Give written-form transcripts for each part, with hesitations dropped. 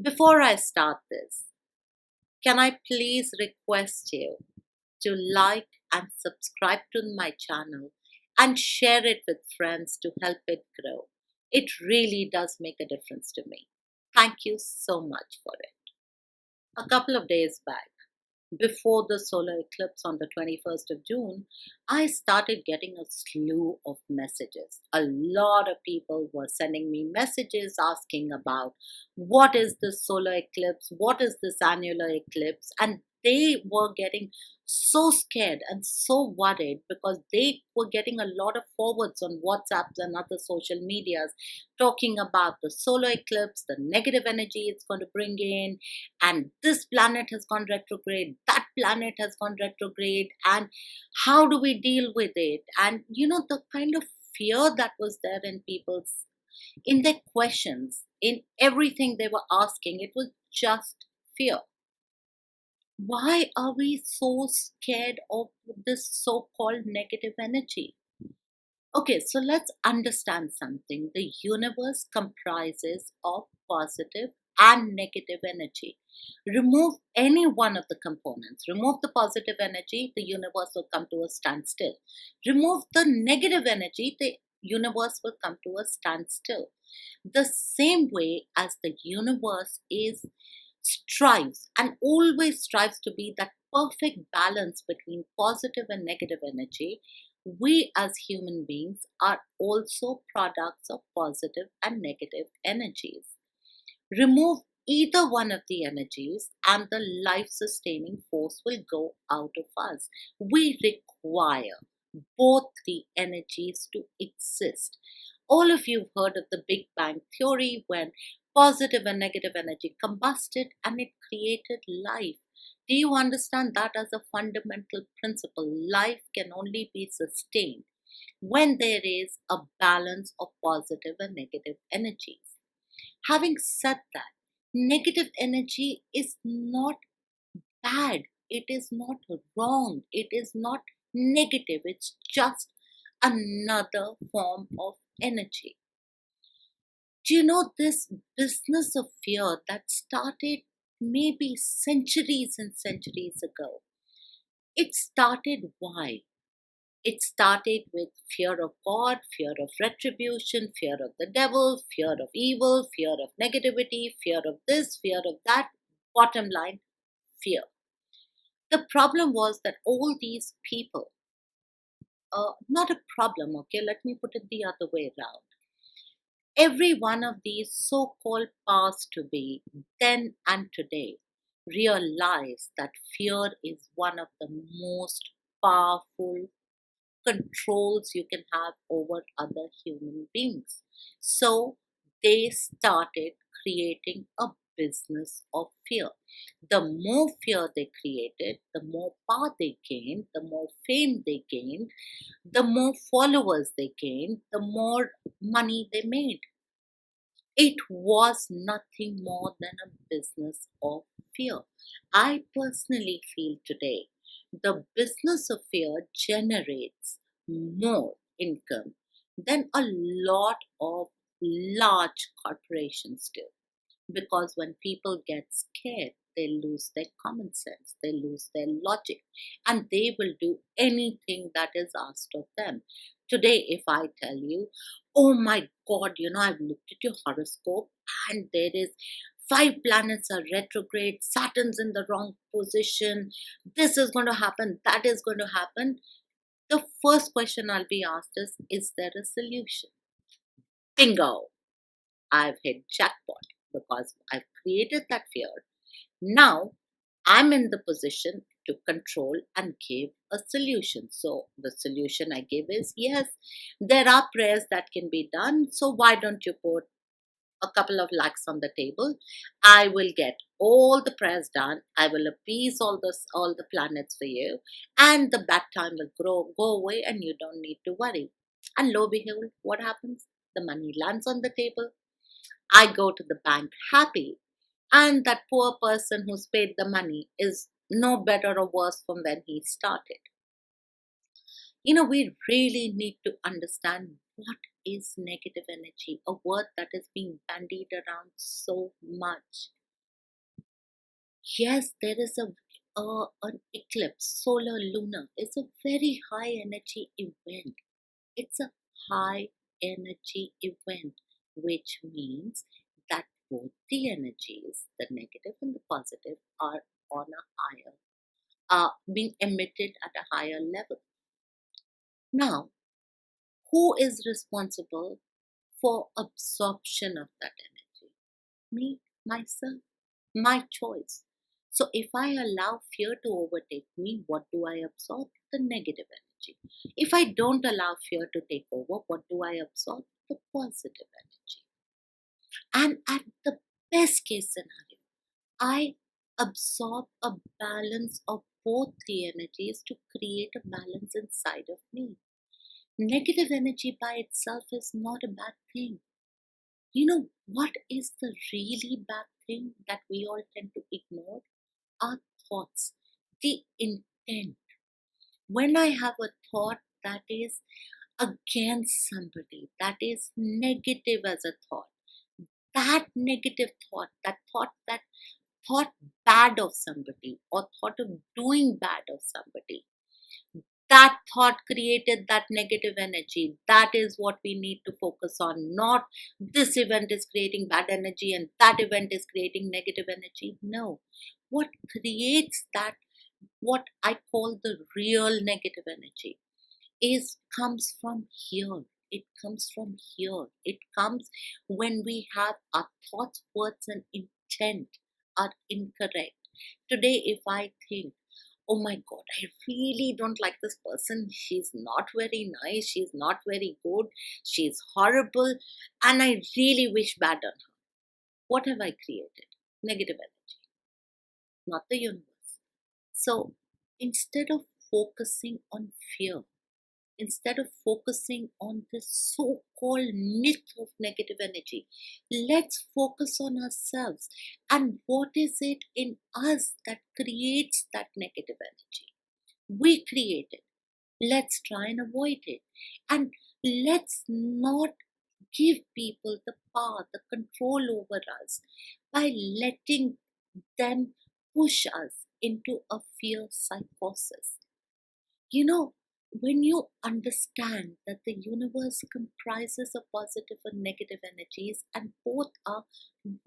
Before I start this, can I please request you to like and subscribe to my channel and share it with friends to help it grow? It really does make a difference to me. Thank you so much for it. A couple of days back, before the solar eclipse on the 21st of June, I started getting a slew of messages. A lot of people were sending me messages asking about what is this solar eclipse, what is this annular eclipse, and they were getting so scared and so worried because they were getting a lot of forwards on WhatsApps and other social medias talking about the solar eclipse, the negative energy it's going to bring in, and this planet has gone retrograde, that planet has gone retrograde, and how do we deal with it? And the kind of fear that was there in people's, in their questions, in everything they were asking, it was just fear. Why are we so scared of this so-called negative energy? Okay, so let's understand something. The universe comprises of positive and negative energy. Remove any one of the components. Remove the positive energy, the universe will come to a standstill. Remove the negative energy, the universe will come to a standstill. The same way as the universe is strives and always strives to be that perfect balance between positive and negative energy, we as human beings are also products of positive and negative energies. Remove either one of the energies, and the life sustaining force will go out of us. We require both the energies to exist. All of you have heard of the Big Bang Theory, when positive and negative energy combusted and it created life. Do you understand that as a fundamental principle? Life can only be sustained when there is a balance of positive and negative energies. Having said that, negative energy is not bad, it is not wrong, it is not negative, it's just another form of energy. Do you know this business of fear that started maybe centuries and centuries ago? It started why? It started with fear of God, fear of retribution, fear of the devil, fear of evil, fear of negativity, fear of this, fear of that. Bottom line, fear. The problem was that all these people, not a problem, okay, let me put it the other way around. Every one of these so called past to be, then and today, realize that fear is one of the most powerful controls you can have over other human beings. So they started creating a business of fear. The more fear they created, the more power they gained, the more fame they gained, the more followers they gained, the more money they made. It was nothing more than a business of fear. I personally feel today the business of fear generates more income than a lot of large corporations do. Because when people get scared, they lose their common sense, they lose their logic, and they will do anything that is asked of them. Today, if I tell you, oh my God, I've looked at your horoscope and there is 5 planets are retrograde, Saturn's in the wrong position, this is going to happen, that is going to happen. The first question I'll be asked is there a solution? Bingo! I've hit jackpot because I've created that fear. Now I'm in the position to control and give a solution. So the solution I give is yes, there are prayers that can be done. So why don't you put a couple of lakhs on the table? I will get all the prayers done. I will appease all the planets for you, and the bad time will go away, and you don't need to worry. And lo and behold, what happens? The money lands on the table. I go to the bank happy, and that poor person who's paid the money is no better or worse from when he started. We really need to understand what is negative energy, a word that is being bandied around so much. Yes, there is an eclipse, solar lunar. It's a very high energy event. It's a high energy event, which means that both the energies, the negative and the positive, are on a higher, being emitted at a higher level. Now, who is responsible for absorption of that energy? Me, myself, my choice. So if I allow fear to overtake me, what do I absorb? The negative energy. If I don't allow fear to take over, what do I absorb? The positive energy. And at the best case scenario, I absorb a balance of both the energies to create a balance inside of me. Negative energy by itself is not a bad thing. You know what is the really bad thing that we all tend to ignore? Our thoughts, the intent. When I have a thought that is against somebody, that is negative as a thought, that negative thought, that thought bad of somebody or thought of doing bad of somebody, that thought created that negative energy. That is what we need to focus on, not this event is creating bad energy and that event is creating negative energy. No, what creates that, what I call the real negative energy, is comes from here. It comes from here. It comes when we have our thoughts, words, and intent are incorrect. Today, if I think, oh my god, I really don't like this person, she's not very nice, she's not very good, she's horrible, and I really wish bad on her, what have I created? Negative energy, not the universe. So instead of focusing on fear, instead of focusing on this so called myth of negative energy, let's focus on ourselves and what is it in us that creates that negative energy. We create it. Let's try and avoid it. And let's not give people the power, the control over us by letting them push us into a fear psychosis. You know, when you understand that the universe comprises of positive and negative energies and both are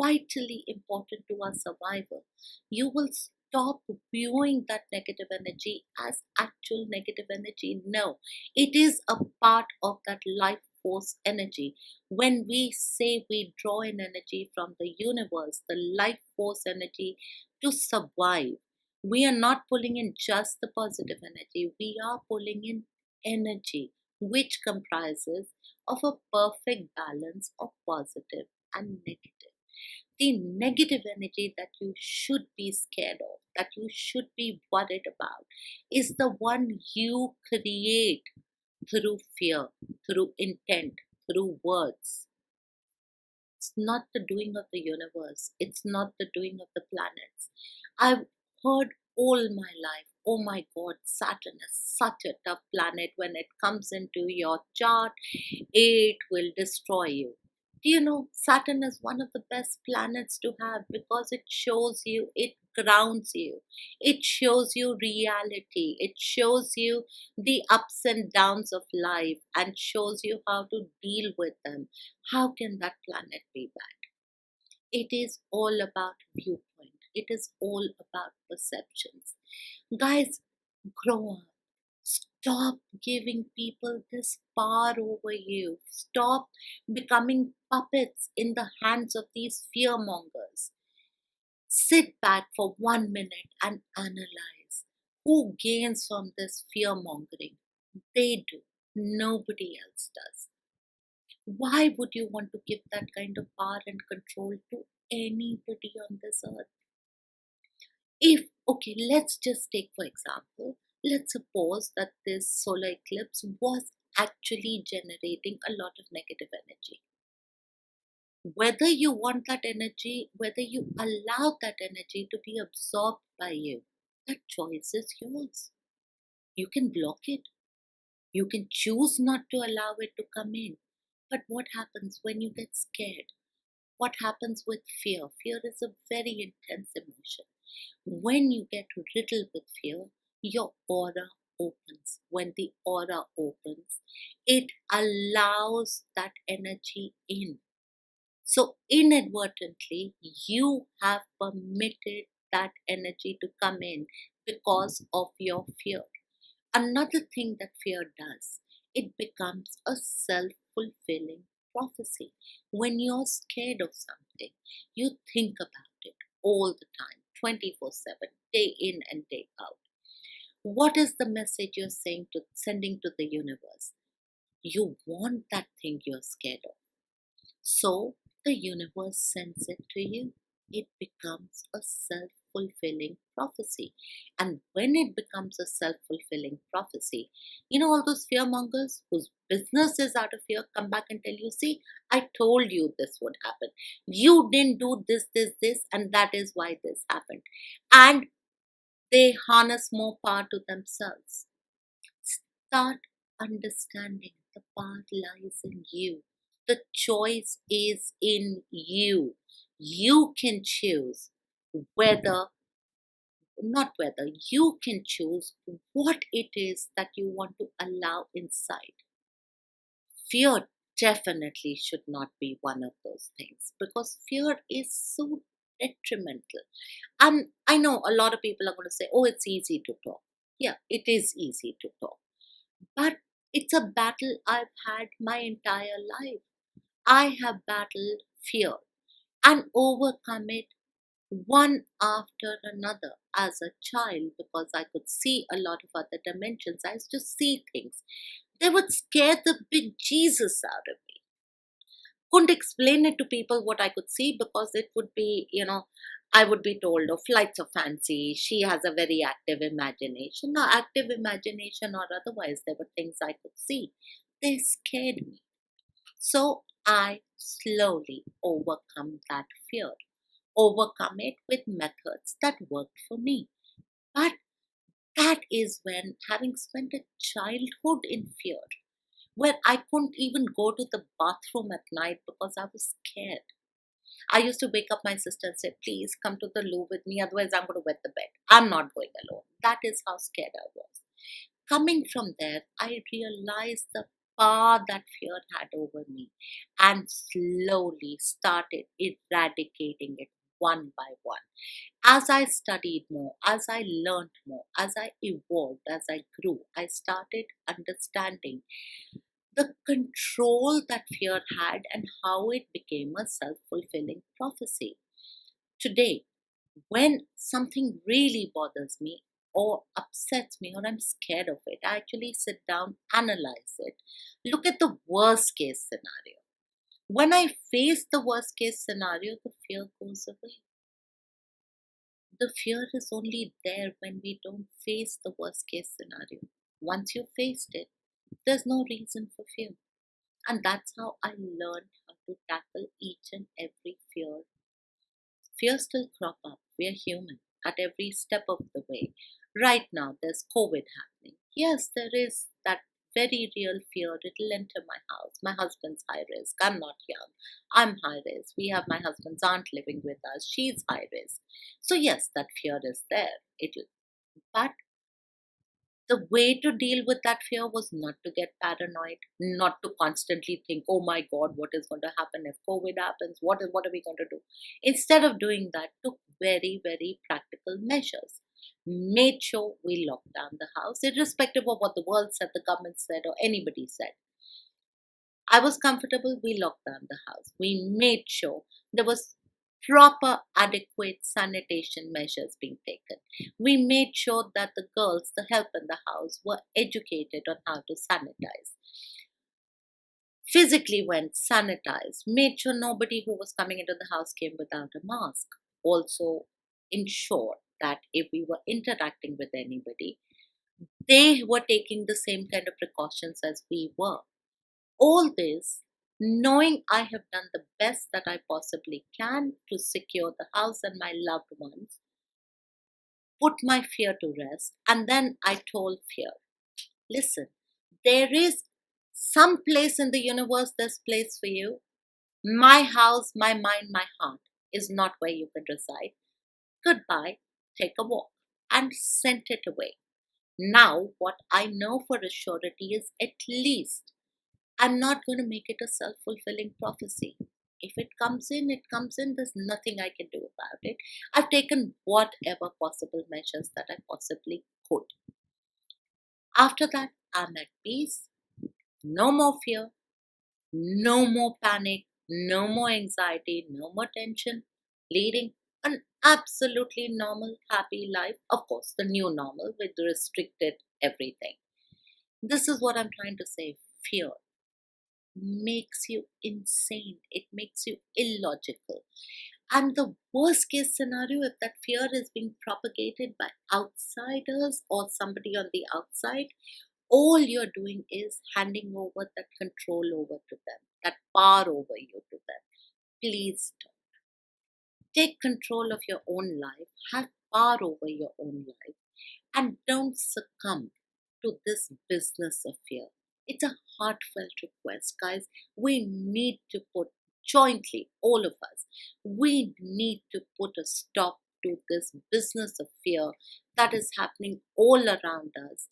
vitally important to our survival, you will stop viewing that negative energy as actual negative energy. No, it is a part of that life force energy. When we say we draw in energy from the universe, the life force energy to survive, we are not pulling in just the positive energy, we are pulling in energy which comprises of a perfect balance of positive and negative. The negative energy that you should be scared of, that you should be worried about, is the one you create through fear, through intent, through words. It's not the doing of the universe. It's not the doing of the planets. I've heard all my life, oh my god, Saturn is such a tough planet. When it comes into your chart, it will destroy you. Do you know Saturn is one of the best planets to have because it shows you, it grounds you, it shows you reality, it shows you the ups and downs of life and shows you how to deal with them. How can that planet be bad? It is all about viewpoint, it is all about perceptions. Guys, grow up. Stop giving people this power over you. Stop becoming puppets in the hands of these fear mongers. Sit back for 1 minute and analyze. Who gains from this fear mongering? They do. Nobody else does. Why would you want to give that kind of power and control to anybody on this earth? If, okay, let's just take for example, let's suppose that this solar eclipse was actually generating a lot of negative energy. Whether you want that energy, whether you allow that energy to be absorbed by you, that choice is yours. You can block it, you can choose not to allow it to come in. But what happens when you get scared? What happens with fear? Fear is a very intense emotion. When you get riddled with fear, your aura opens. When the aura opens, it allows that energy in. So, inadvertently, you have permitted that energy to come in because of your fear. Another thing that fear does, it becomes a self fulfilling prophecy. When you're scared of something, you think about it all the time, 24/7, day in and day out. What is the message you're sending to the universe? You want that thing you're scared of. So the universe sends it to you. It becomes a self fulfilling prophecy. And when it becomes a self fulfilling prophecy, all those fear mongers whose business is out of fear come back and tell you, see, I told you this would happen. You didn't do this, and that is why this happened. And they harness more power to themselves. Start understanding the path lies in you. The choice is in you. You can choose whether, not whether, you can choose what it is that you want to allow inside. Fear definitely should not be one of those things because fear is so detrimental. And I know a lot of people are going to say, oh, it's easy to talk. Yeah, it is easy to talk. But it's a battle I've had my entire life. I have battled fear and overcome it one after another as a child because I could see a lot of other dimensions. I used to see things. They would scare the big Jesus out of me. Couldn't explain it to people what I could see because it would be, I would be told, oh, flights of fancy. She has a very active imagination. No, active imagination or otherwise, there were things I could see. They scared me. So I slowly overcome that fear, overcome it with methods that worked for me. But that is when, having spent a childhood in fear, where I couldn't even go to the bathroom at night because I was scared. I used to wake up my sister and say, please come to the loo with me, otherwise I'm going to wet the bed. I'm not going alone. That is how scared I was. Coming from there, I realized the power that fear had over me and slowly started eradicating it one by one. As I studied more, as I learned more, as I evolved, as I grew, I started understanding the control that fear had and how it became a self fulfilling prophecy. Today, when something really bothers me or upsets me or I'm scared of it, I actually sit down, analyze it, look at the worst case scenario. When I face the worst case scenario, the fear goes away. The fear is only there when we don't face the worst case scenario. Once you faced it, there's no reason for fear. And that's how I learned how to tackle each and every fear. Fears still crop up. We're human at every step of the way. Right now, there's COVID happening. Yes, there is that very real fear. It'll enter my house. My husband's high risk. I'm not young. I'm high risk. We have my husband's aunt living with us. She's high risk. So, yes, that fear is there. But the way to deal with that fear was not to get paranoid, not to constantly think, oh my God, what is going to happen if COVID happens? What are we going to do? Instead of doing that, took very, very practical measures. Made sure we locked down the house, irrespective of what the world said, the government said, or anybody said. I was comfortable, we locked down the house. We made sure there was proper, adequate sanitation measures being taken. We made sure that the girls, the help in the house, were educated on how to sanitize. Physically went, sanitized, made sure nobody who was coming into the house came without a mask. Also ensured that if we were interacting with anybody, they were taking the same kind of precautions as we were. All this, knowing I have done the best that I possibly can to secure the house and my loved ones, put my fear to rest, and then I told fear, listen, there is some place in the universe, there's place for you. My house, my mind, my heart is not where you can reside. Goodbye. take a walk, and sent it away. Now, what I know for a surety is at least I'm not going to make it a self fulfilling prophecy. If it comes in, it comes in. There's nothing I can do about it. I've taken whatever possible measures that I possibly could. After that, I'm at peace. No more fear, no more panic, no more anxiety, no more tension, leading an absolutely normal, happy life. Of course, the new normal with restricted everything. This is what I'm trying to say. Fear makes you insane, it makes you illogical. And the worst case scenario, if that fear is being propagated by outsiders or somebody on the outside, all you're doing is handing over that control over to them, that power over you to them. Please don't. Take control of your own life, have power over your own life, and don't succumb to this business of fear. It's a heartfelt request, guys. We need to put jointly, all of us, we need to put a stop to this business of fear that is happening all around us.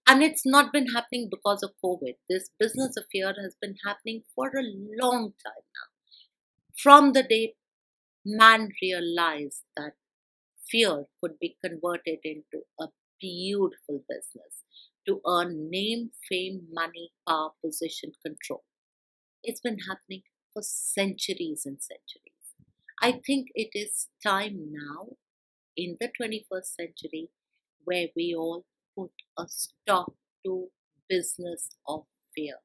And it's not been happening because of COVID. This business of fear has been happening for a long time now. From the day man realized that fear could be converted into a beautiful business to earn name, fame, money, power, position, control. It's been happening for centuries and centuries. I think it is time now in the 21st century where we all put a stop to business of fear.